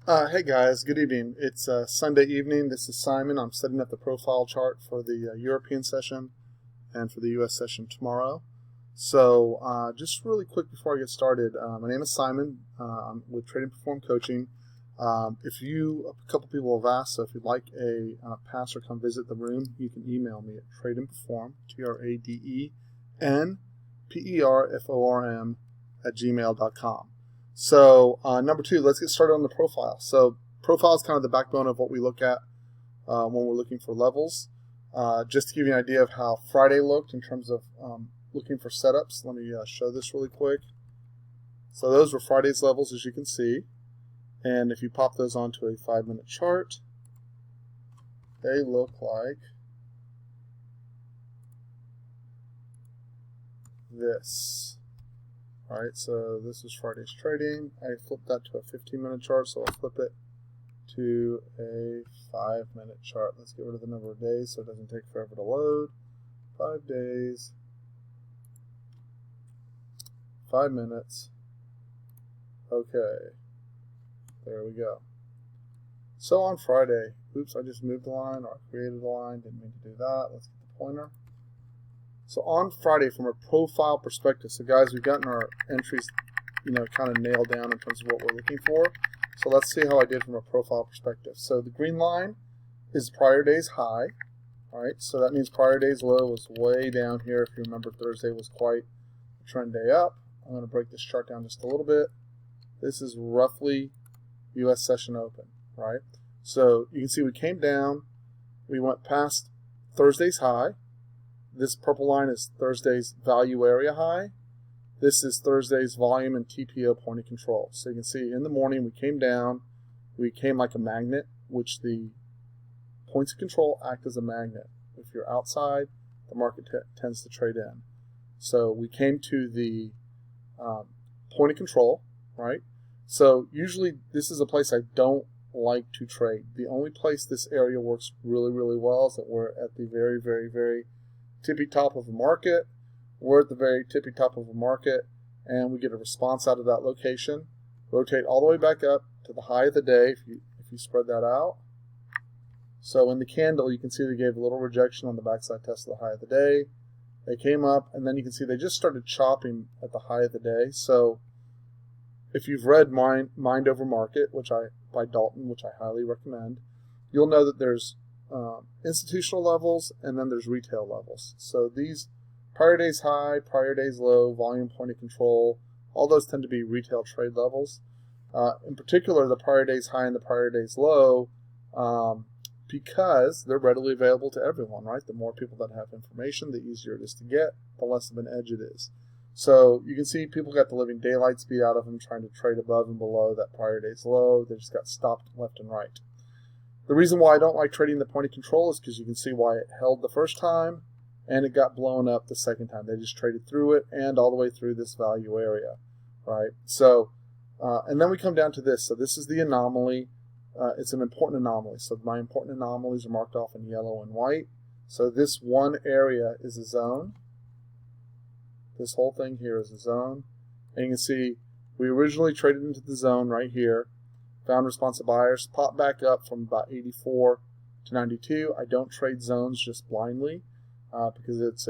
Hey guys, good evening. It's Sunday evening. This is Simon. I'm setting up the profile chart for the European session and for the US session tomorrow. So just really quick before I get started, my name is Simon. I'm with Trade and Perform Coaching. A couple people have asked, so if you'd like a pass or come visit the room, you can email me at tradeandperform, TradeandPerform @gmail.com. So number two, let's get started on the profile. So profile is kind of the backbone of what we look at when we're looking for levels. Just to give you an idea of how Friday looked in terms of looking for setups, let me show this really quick. So those were Friday's levels, as you can see. And if you pop those onto a 5-minute chart, they look like this. All right, so this is Friday's trading. I flipped that to a 15-minute chart, so I'll flip it to a 5-minute chart. Let's get rid of the number of days so it doesn't take forever to load. 5 days, 5 minutes. Okay, there we go. So on Friday, oops, I just moved the line, or I created a line, didn't mean to do that. Let's get the pointer. So on Friday, from a profile perspective, so guys, we've gotten our entries, kind of nailed down in terms of what we're looking for. So let's see how I did from a profile perspective. So the green line is prior day's high. All right, so that means prior day's low was way down here. If you remember, Thursday was quite a trend day up. I'm going to break this chart down just a little bit. This is roughly U.S. session open, right? So you can see we came down. We went past Thursday's high. This purple line is Thursday's value area high. This is Thursday's volume and TPO point of control. So you can see in the morning we came down. We came like a magnet, which the points of control act as a magnet. If you're outside, the market tends to trade in. So we came to the point of control, right? So usually this is a place I don't like to trade. The only place this area works really, really well is that we're at the very, very, very tippy top of a market. We're at the very tippy top of a market, and we get a response out of that location. Rotate all the way back up to the high of the day if you spread that out. So in the candle, you can see they gave a little rejection on the backside test of the high of the day. They came up, and then you can see they just started chopping at the high of the day. So if you've read Mind Over Market, by Dalton, which I highly recommend, you'll know that there's institutional levels and then there's retail levels. So these prior day's high, prior day's low, volume point of control, all those tend to be retail trade levels. In particular, the prior day's high and the prior day's low, because they're readily available to everyone, right? The more people that have information, the easier it is to get, the less of an edge it is. So you can see people got the living daylights beat out of them trying to trade above and below that prior day's low. They just got stopped left and right. The reason why I don't like trading the point of control is because you can see why it held the first time and it got blown up the second time. They just traded through it and all the way through this value area, right? So, and then we come down to this. So this is the anomaly. It's an important anomaly. So my important anomalies are marked off in yellow and white. So this one area is a zone. This whole thing here is a zone. And you can see we originally traded into the zone right here. Found responsive buyers, popped back up from about 84 to 92. I don't trade zones just blindly because it's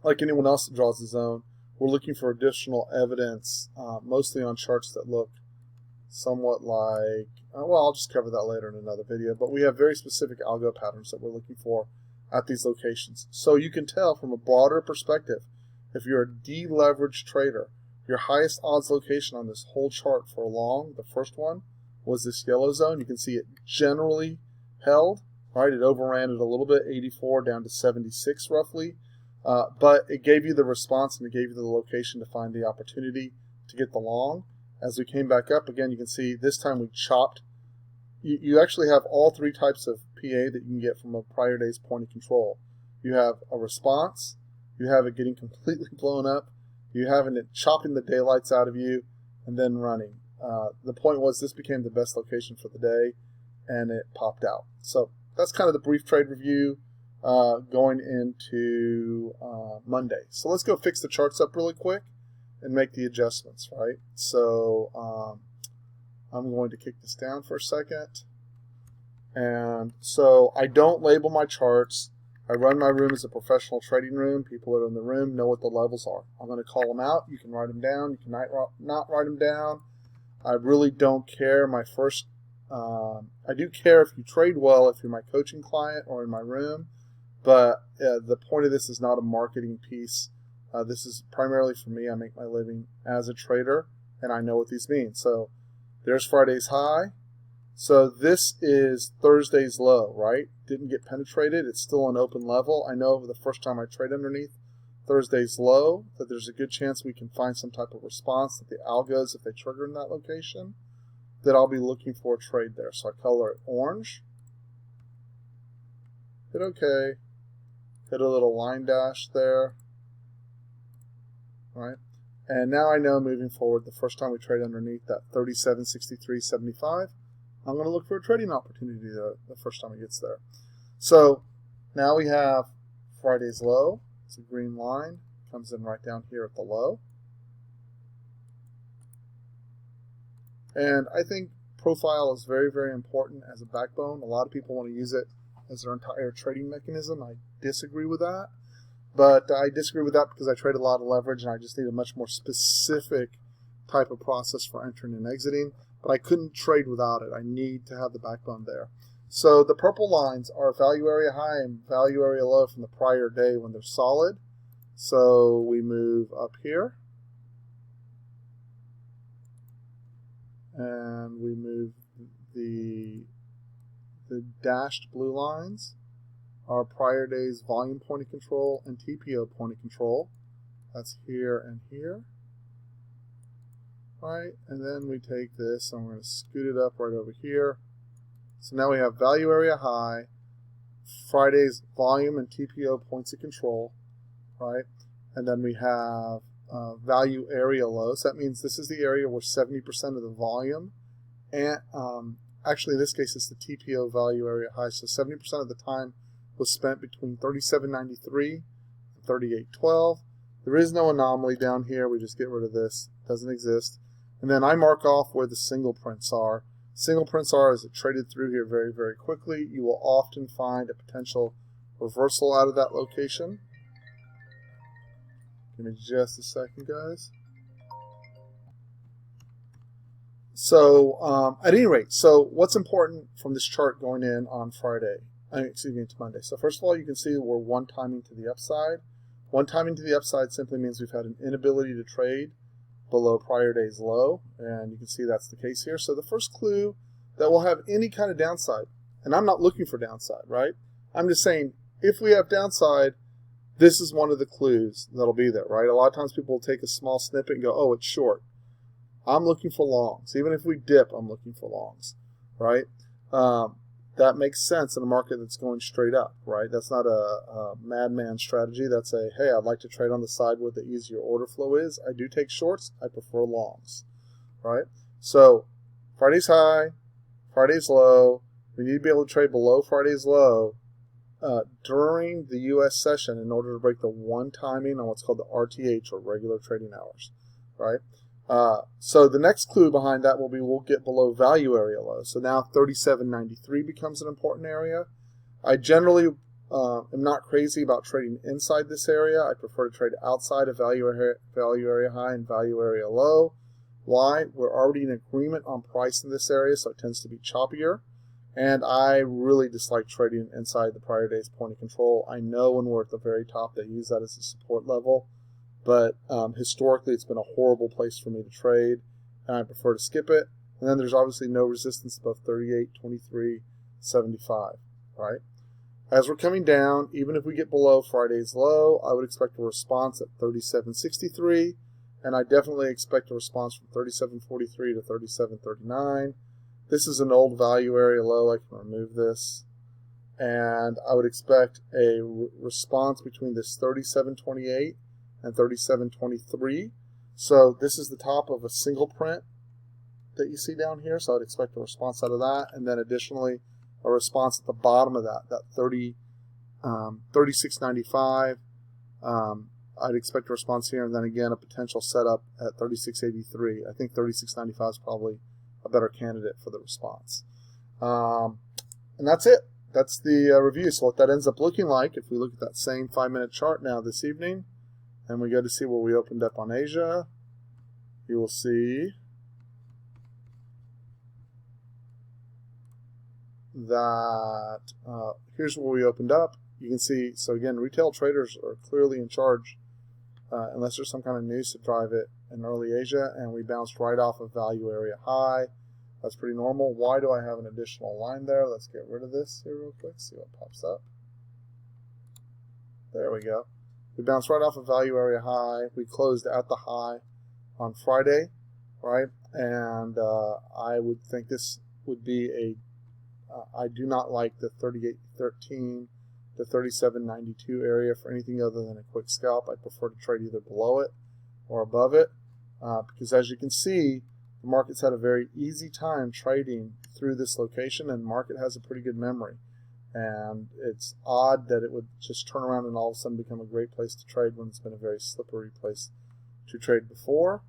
like anyone else that draws a zone. We're looking for additional evidence, mostly on charts that look somewhat like, well, I'll just cover that later in another video, but we have very specific algo patterns that we're looking for at these locations. So you can tell from a broader perspective, if you're a deleveraged trader, your highest odds location on this whole chart for long, the first one, was this yellow zone. You can see it generally held, right? It overran it a little bit, 84 down to 76 roughly, but it gave you the response and it gave you the location to find the opportunity to get the long. As we came back up, again, you can see this time we chopped. You actually have all three types of PA that you can get from a prior day's point of control. You have a response, you have it getting completely blown up, you having it chopping the daylights out of you, and then running. The point was this became the best location for the day, and it popped out. So that's kind of the brief trade review going into Monday. So let's go fix the charts up really quick and make the adjustments, right? So I'm going to kick this down for a second. And so I don't label my charts. I run my room as a professional trading room. People that are in the room know what the levels are. I'm going to call them out. You can write them down. You can not write them down. I really don't care. I do care if you trade well, if you're my coaching client or in my room. But the point of this is not a marketing piece. This is primarily for me. I make my living as a trader, and I know what these mean. So there's Friday's high. So this is Thursday's low, right? Didn't get penetrated. It's still an open level. I know the first time I trade underneath Thursday's low that there's a good chance we can find some type of response that the algos, if they trigger in that location, that I'll be looking for a trade there. So I color it orange. Hit OK. Hit a little line dash there. Right? And now I know moving forward, the first time we trade underneath that 37.63.75, I'm going to look for a trading opportunity the first time it gets there. So now we have Friday's low. It's a green line. Comes in right down here at the low. And I think profile is very, very important as a backbone. A lot of people want to use it as their entire trading mechanism. I disagree with that. But I disagree with that because I trade a lot of leverage and I just need a much more specific type of process for entering and exiting. But I couldn't trade without it. I need to have the backbone there. So the purple lines are value area high and value area low from the prior day when they're solid. So we move up here. And we move the dashed blue lines are prior day's volume point of control and TPO point of control. That's here and here. Right, and then we take this and we're going to scoot it up right over here. So now we have value area high, Friday's volume and TPO points of control, right? And then we have value area low. So that means this is the area where 70% of the volume, and actually in this case it's the TPO value area high. So 70% of the time was spent between 37.93 and 38.12. There is no anomaly down here. We just get rid of this. It doesn't exist. And then I mark off where the single prints are. Single prints are as it traded through here very, very quickly. You will often find a potential reversal out of that location. Give me just a second, guys. So at any rate, so what's important from this chart going in on Friday? Excuse me, to Monday. So first of all, you can see we're one timing to the upside. One timing to the upside simply means we've had an inability to trade below prior day's low, and you can see that's the case here. So the first clue that we'll have any kind of downside, and I'm not looking for downside, right? I'm just saying if we have downside, this is one of the clues that'll be there, right? A lot of times people will take a small snippet and go, oh, it's short. I'm looking for longs. Even if we dip, I'm looking for longs, right? That makes sense in a market that's going straight up, right? That's not a madman strategy. That's a, hey, I'd like to trade on the side where the easier order flow is. I do take shorts. I prefer longs, right? So Friday's high, Friday's low. We need to be able to trade below Friday's low during the U.S. session in order to break the one timing on what's called the RTH, or regular trading hours, right? So the next clue behind that will be we'll get below value area low. So now 37.93 becomes an important area. I generally am not crazy about trading inside this area. I prefer to trade outside of value area high and value area low. Why? We're already in agreement on price in this area, so it tends to be choppier. And I really dislike trading inside the prior day's point of control. I know when we're at the very top, they use that as a support level. But historically, it's been a horrible place for me to trade, and I prefer to skip it. And then there's obviously no resistance above 38.23.75, right? As we're coming down, even if we get below Friday's low, I would expect a response at 37.63, and I definitely expect a response from 37.43 to 37.39. This is an old value area low. I can remove this. And I would expect a response between this 37.28 and 37.23. So this is the top of a single print that you see down here. So I'd expect a response out of that. And then additionally, a response at the bottom of that 36.95. I'd expect a response here. And then again, a potential setup at 36.83. I think 36.95 is probably a a better candidate for the response. And that's it. That's the review. So what that ends up looking like, if we look at that same 5-minute chart now this evening, and we go to see where we opened up on Asia, you will see that here's where we opened up. You can see, so again, retail traders are clearly in charge unless there's some kind of news to drive it in early Asia, and we bounced right off of value area high. That's pretty normal. Why do I have an additional line there? Let's get rid of this here real quick, see what pops up. There we go. We bounced right off of value area high. We closed at the high on Friday, right? And I would think this would be a I do not like the 38.13 to 37.92 area for anything other than a quick scalp. I prefer to trade either below it or above it because, as you can see, the market's had a very easy time trading through this location, and the market has a pretty good memory. And it's odd that it would just turn around and all of a sudden become a great place to trade when it's been a very slippery place to trade before.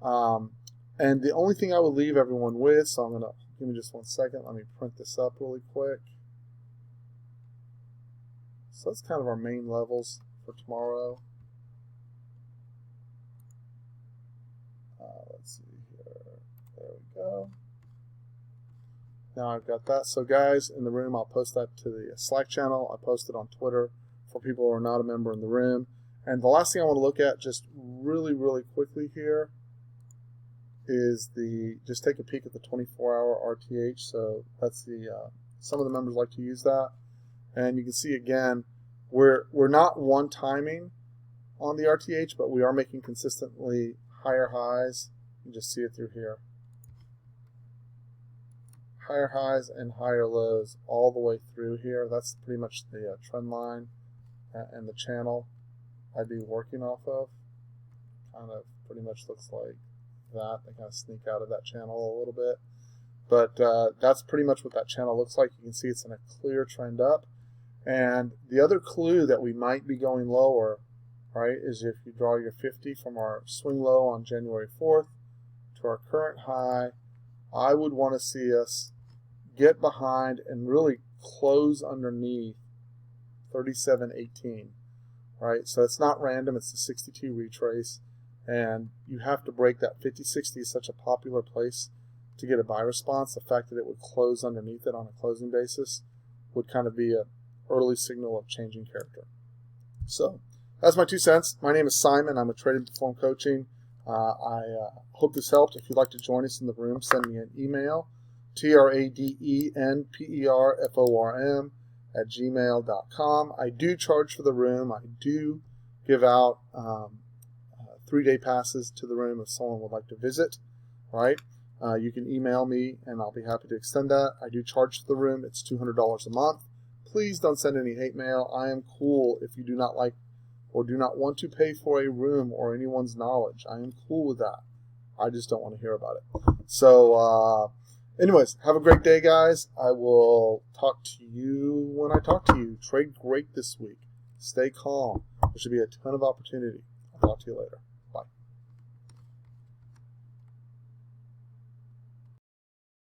And the only thing I would leave everyone with, so I'm going to, give me just 1 second, let me print this up really quick. So that's kind of our main levels for tomorrow. Let's see here. There we go. Now I've got that. So guys in the room, I'll post that to the Slack channel. I post it on Twitter for people who are not a member in the room. And the last thing I want to look at just really quickly here is just take a peek at the 24-hour RTH. So that's some of the members like to use that. And you can see again, we're not one-timing on the RTH, but we are making consistently higher highs. You can just see it through here. Higher highs and higher lows all the way through here. That's pretty much the trend line and the channel I'd be working off of. Kind of pretty much looks like that. They kind of sneak out of that channel a little bit. But that's pretty much what that channel looks like. You can see it's in a clear trend up. And the other clue that we might be going lower, right, is if you draw your 50 from our swing low on January 4th to our current high, I would want to see us get behind and really close underneath 37.18, right? So it's not random, it's the 62 retrace, and you have to break that. 50-60 is such a popular place to get a buy response. The fact that it would close underneath it on a closing basis would kind of be an early signal of changing character. So that's my 2 cents. My name is Simon. I'm with Trade and Perform Coaching. I hope this helped. If you'd like to join us in the room, send me an email, tradenperform@gmail.com. I do charge for the room. I do give out 3-day passes to the room if someone would like to visit, right? You can email me, and I'll be happy to extend that. I do charge for the room. It's $200 a month. Please don't send any hate mail. I am cool if you do not like or do not want to pay for a room or anyone's knowledge. I am cool with that. I just don't want to hear about it. So, anyways, have a great day, guys. I will talk to you when I talk to you. Trade great this week. Stay calm. There should be a ton of opportunity. I'll talk to you later.